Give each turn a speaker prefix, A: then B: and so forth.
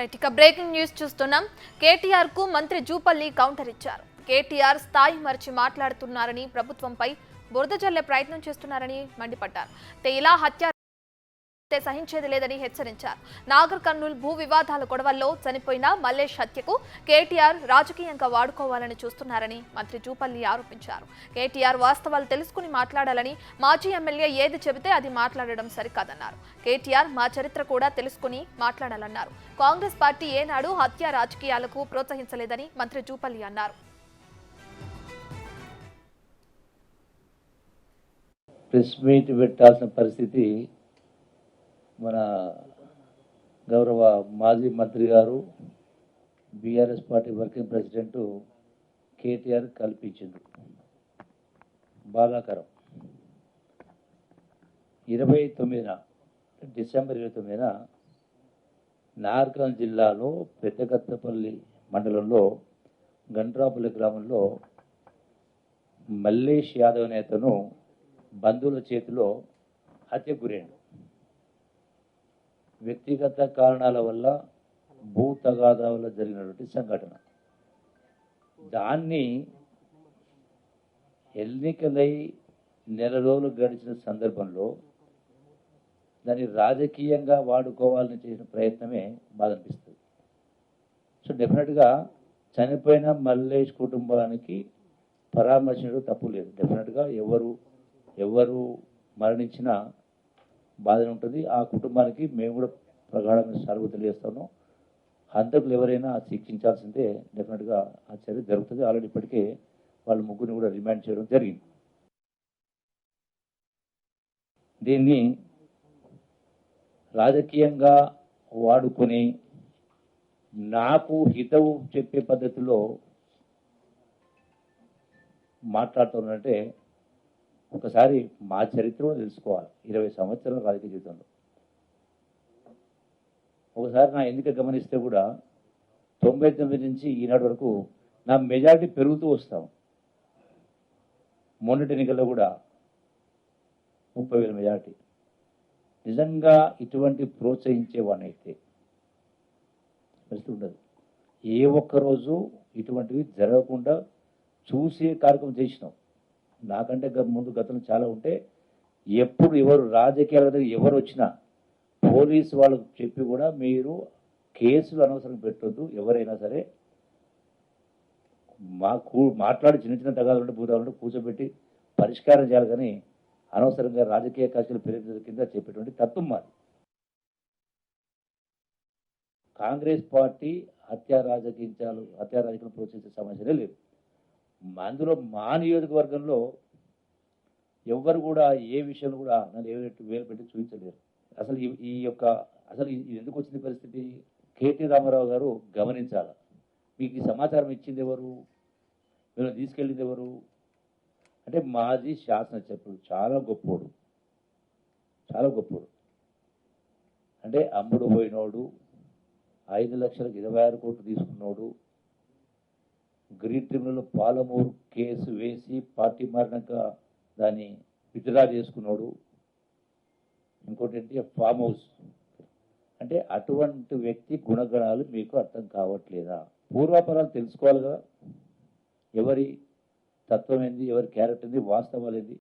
A: ఇక breaking news చూస్తున్నాం. కేటీఆర్ కు మంత్రి జూపల్లి కౌంటర్ ఇచ్చారు. కేటీఆర్ స్థాయి మరిచి మాట్లాడుతున్నారని, ప్రభుత్వంపై బురద జల్లే ప్రయత్నం చేస్తున్నారని మండిపడ్డారు. ఇలా హత్య సహించేది లేదని హెచ్చరించారు. నాగర్ కర్నూల్ భూ వివాదాల గొడవల్లో చనిపోయిన మల్లేష్ హత్యకు కేటీఆర్ రాజకీయంగా వాడుకోవాలని చూస్తున్నారని మంత్రి జూపల్లి ఆరోపించారు. కేటీఆర్ వాస్తవాలు తెలుసుకుని మాట్లాడాలని, మాజీ ఎమ్మెల్యే ఏది చెబితే అది మాట్లాడడం సరికాదన్నారు. కేటీఆర్ మా చరిత్ర కూడా తెలుసుకుని మాట్లాడాలన్నారు. కాంగ్రెస్ పార్టీ ఏనాడు హత్య రాజకీయాలకు ప్రోత్సహించలేదని మంత్రి జూపల్లి అన్నారు.
B: ప్రెస్ మీట్ పెట్టాల్సిన పరిస్థితి మన గౌరవ మాజీ మంత్రి గారు, BRS party working president KTR కల్పించింది. బాధాకరం. 29న డిసెంబర్ 29న నాగర్ జిల్లాలో పెద్దగత్తపల్లి మండలంలో గండ్రాపల్లి గ్రామంలో మల్లేష్ యాదవ్ నేతను బంధువుల చేతిలో హత్యకు గురైండు. వ్యక్తిగత కారణాల వల్ల భూ తగాదా వల్ల జరిగినటువంటి సంఘటన. దాన్ని ఎన్నికలై నెల రోజులు గడిచిన సందర్భంలో దాన్ని రాజకీయంగా వాడుకోవాలని చేసిన ప్రయత్నమే బాధ అనిపిస్తుంది. సో డెఫినెట్గా చనిపోయిన మల్లేష్ కుటుంబానికి పరామర్శించడం తప్పు లేదు. డెఫినెట్గా ఎవరు మరణించినా బాధ ఉంటుంది. ఆ కుటుంబానికి మేము కూడా ప్రగాఢమైన సానుభూతి తెలియజేస్తాము. హంతకులు ఎవరైనా శిక్షించాల్సిందే. డెఫినెట్గా ఆ చర్య జరుగుతుంది. ఆల్రెడీ ఇప్పటికే వాళ్ళ ముగ్గురిని కూడా రిమాండ్ చేయడం జరిగింది. దీన్ని రాజకీయంగా వాడుకొని నాకు హితవు చెప్పే పద్ధతిలో మాట్లాడుతున్నట్టే ఒకసారి మా చరిత్ర తెలుసుకోవాలి. 20 సంవత్సరాల రాజకీయ జీవితంలో ఒకసారి నా ఎన్నిక గమనిస్తే కూడా 99 నుంచి ఈనాటి వరకు నా మెజారిటీ పెరుగుతూ వస్తాం. మొన్నటి ఎన్నికల్లో కూడా 30,000 మెజారిటీ. నిజంగా ఇటువంటి ప్రోత్సహించేవాడిని అయితే పరిస్థితి ఉండదు. ఏ ఒక్కరోజు ఇటువంటివి జరగకుండా చూసే కార్యక్రమం చేసినాం. నాకంటే ముందు గతంలో చాలా ఉంటే ఎప్పుడు ఎవరు రాజకీయాల దగ్గర ఎవరు వచ్చినా పోలీసు వాళ్ళకు చెప్పి కూడా మీరు కేసులు అనవసరం పెట్టొద్దు, ఎవరైనా సరే మాట్లాడి చిన్న తగాదాలు భూతాలు కూర్చోబెట్టి పరిష్కారం చేయాలి, కానీ అనవసరంగా రాజకీయ కక్షలు పెరిగిన కింద చెప్పేటువంటి తత్వం మాది. కాంగ్రెస్ పార్టీ హత్యా రాజకీయం ప్రోత్సహించే సమస్యనే లేదు. అందులో మా నియోజకవర్గంలో ఎవ్వరు కూడా ఏ విషయంలో కూడా నన్ను వేలు పెట్టి చూపించలేరు. అసలు ఇది ఎందుకు వచ్చింది పరిస్థితి? కేటీ రామారావు గారు గమనించాలి. మీకు ఈ సమాచారం ఇచ్చింది ఎవరు, మీరు తీసుకెళ్ళింది ఎవరు అంటే మాజీ శాసనసభ్యుడు, చాలా గొప్పోడు అంటే అమ్ముడు పోయినోడు, 5 లక్షలకు 26 కోట్లు తీసుకున్నోడు, గ్రీన్ ట్రిబ్యునల్లో పాలమూరు కేసు వేసి పార్టీ మారినాక దాన్ని విత్డ్రా చేసుకున్నాడు. ఇంకోటి ఏంటి ఫామ్ హౌస్. అంటే అటువంటి వ్యక్తి గుణగణాలు మీకు అర్థం కావట్లేదా? పూర్వాపరాలు తెలుసుకోవాలి కదా. ఎవరి తత్వం ఏంది, ఎవరి క్యారెక్టర్ ఏంది, వాస్తవాలు ఏంది.